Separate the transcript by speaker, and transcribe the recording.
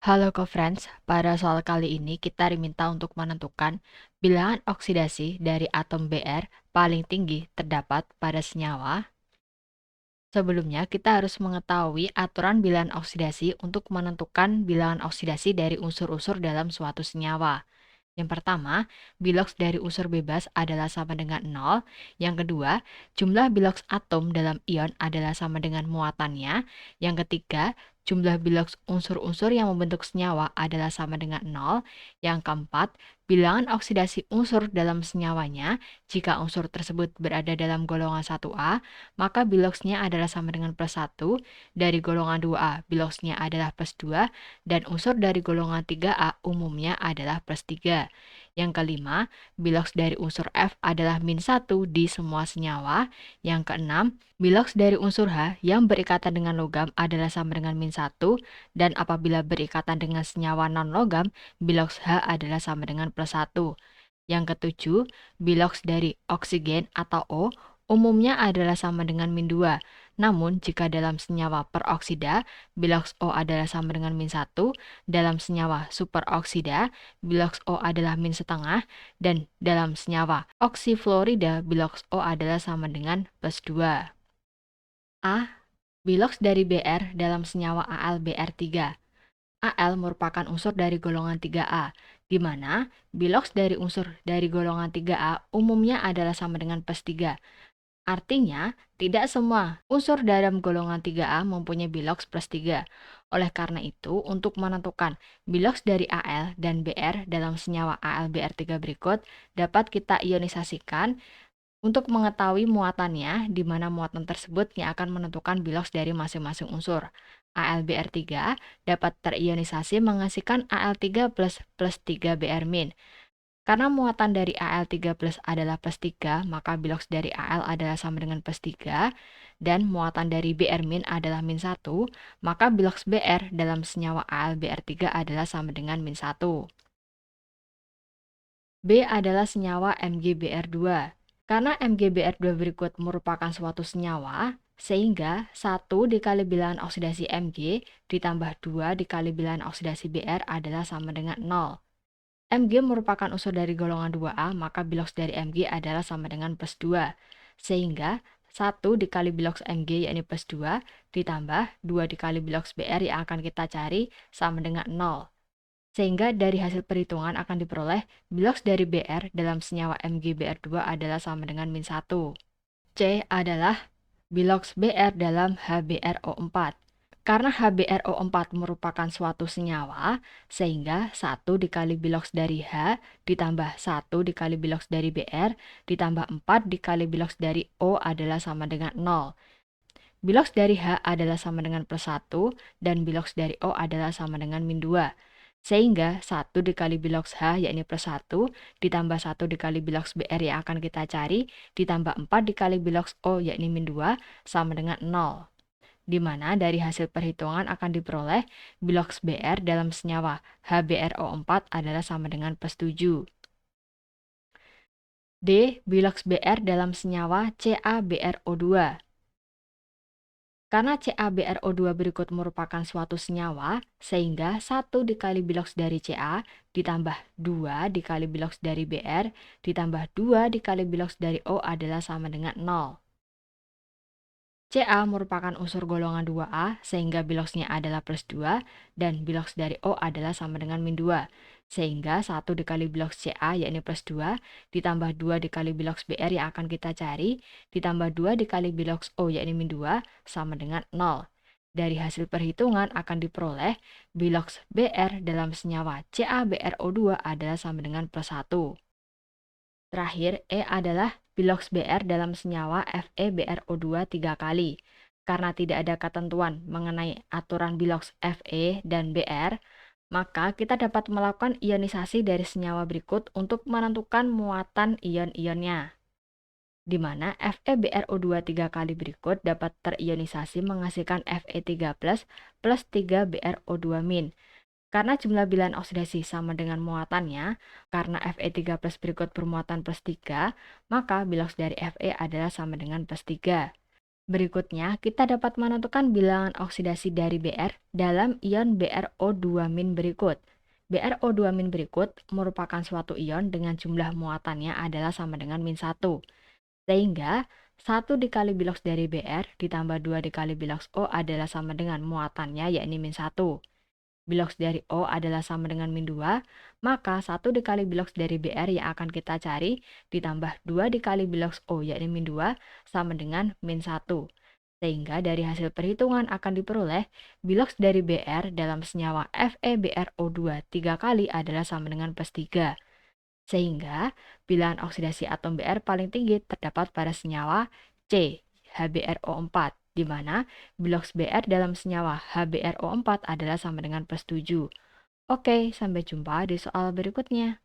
Speaker 1: Halo co-friends, pada soal kali ini kita diminta untuk menentukan bilangan oksidasi dari atom Br paling tinggi terdapat pada senyawa. Sebelumnya, kita harus mengetahui aturan bilangan oksidasi untuk menentukan bilangan oksidasi dari unsur-unsur dalam suatu senyawa. Yang pertama, biloks dari unsur bebas adalah sama dengan 0. Yang kedua, jumlah biloks atom dalam ion adalah sama dengan muatannya. Yang ketiga, jumlah biloks unsur-unsur yang membentuk senyawa adalah sama dengan 0. Yang keempat, bilangan oksidasi unsur dalam senyawanya. Jika unsur tersebut berada dalam golongan 1A, maka biloksnya adalah sama dengan +1. Dari golongan 2A, biloksnya adalah +2. Dan unsur dari golongan 3A umumnya adalah +3. Yang kelima, biloks dari unsur F adalah -1 di semua senyawa. Yang keenam, biloks dari unsur H yang berikatan dengan logam adalah sama dengan -1. Dan apabila berikatan dengan senyawa non-logam, biloks H adalah sama dengan +1. Yang ketujuh, biloks dari oksigen atau O umumnya adalah sama dengan -2. Namun, jika dalam senyawa peroksida, biloks O adalah sama dengan -1, dalam senyawa superoksida, biloks O adalah -1,5, dan dalam senyawa oksifluorida, biloks O adalah sama dengan +2. A. Biloks dari Br dalam senyawa AlBr3. Al merupakan unsur dari golongan 3A, di mana biloks dari unsur dari golongan 3A umumnya adalah sama dengan +3. Artinya, tidak semua unsur dalam golongan 3A mempunyai biloks +3. Oleh karena itu, untuk menentukan biloks dari Al dan Br dalam senyawa AlBr3 berikut, dapat kita ionisasikan untuk mengetahui muatannya, di mana muatan tersebut yang akan menentukan biloks dari masing-masing unsur. AlBr3 dapat terionisasi menghasilkan Al3 plus 3Br-. Karena muatan dari Al3 plus adalah +3, maka biloks dari Al adalah sama dengan +3, dan muatan dari Br- adalah -1, maka biloks Br dalam senyawa AlBr3 adalah sama dengan -1. B adalah senyawa MgBr2. Karena MgBr2 berikut merupakan suatu senyawa, sehingga 1 dikali bilangan oksidasi Mg ditambah 2 dikali bilangan oksidasi Br adalah sama dengan 0. Mg merupakan unsur dari golongan 2A, maka biloks dari Mg adalah sama dengan +2. Sehingga 1 dikali biloks Mg yakni +2 ditambah 2 dikali biloks Br yang akan kita cari sama dengan 0. Sehingga dari hasil perhitungan akan diperoleh biloks dari Br dalam senyawa MgBr2 adalah sama dengan -1. C adalah biloks Br dalam HbRO4. Karena HbRO4 merupakan suatu senyawa, sehingga 1 dikali biloks dari H ditambah 1 dikali biloks dari Br ditambah 4 dikali biloks dari O adalah sama dengan 0. Biloks dari H adalah sama dengan +1 dan biloks dari O adalah sama dengan -2. Sehingga 1 dikali biloks H yakni +1 ditambah 1 dikali biloks Br yang akan kita cari ditambah 4 dikali biloks O yakni -2 sama dengan 0. Di mana dari hasil perhitungan akan diperoleh biloks Br dalam senyawa HbRO4 adalah sama dengan +7. D. Biloks Br dalam senyawa CaBrO2. Karena CaBrO2 berikut merupakan suatu senyawa, sehingga 1 dikali biloks dari Ca ditambah 2 dikali biloks dari Br ditambah 2 dikali biloks dari O adalah sama dengan 0. Ca merupakan unsur golongan 2A, sehingga biloksnya adalah +2, dan biloks dari O adalah sama dengan -2. Sehingga 1 dikali biloks Ca yakni +2, ditambah 2 dikali biloks Br yang akan kita cari, ditambah 2 dikali biloks O yakni -2, sama dengan 0. Dari hasil perhitungan akan diperoleh biloks Br dalam senyawa CaBrO2 adalah sama dengan +1. Terakhir, E adalah biloks Br dalam senyawa FeBrO2 3 kali. Karena tidak ada ketentuan mengenai aturan biloks Fe dan Br, maka kita dapat melakukan ionisasi dari senyawa berikut untuk menentukan muatan ion-ionnya. Di mana FeBrO2 3 kali berikut dapat terionisasi menghasilkan Fe3+ plus 3BrO2-. Karena jumlah bilangan oksidasi sama dengan muatannya, karena Fe3+ berikut bermuatan +3, maka biloks dari Fe adalah sama dengan +3. Berikutnya, kita dapat menentukan bilangan oksidasi dari Br dalam ion BrO2- berikut. BrO2- berikut merupakan suatu ion dengan jumlah muatannya adalah sama dengan -1. Sehingga 1 dikali biloks dari Br ditambah 2 dikali biloks O adalah sama dengan muatannya yakni -1. Biloks dari O adalah sama dengan -2, maka 1 dikali biloks dari Br yang akan kita cari ditambah 2 dikali biloks O yakni -2 sama dengan -1. Sehingga dari hasil perhitungan akan diperoleh biloks dari Br dalam senyawa FeBrO2 3 kali adalah sama dengan +3. Sehingga bilangan oksidasi atom Br paling tinggi terdapat pada senyawa C, HBrO4, di mana biloks Br dalam senyawa HBrO4 adalah sama dengan +7. Oke, sampai jumpa di soal berikutnya.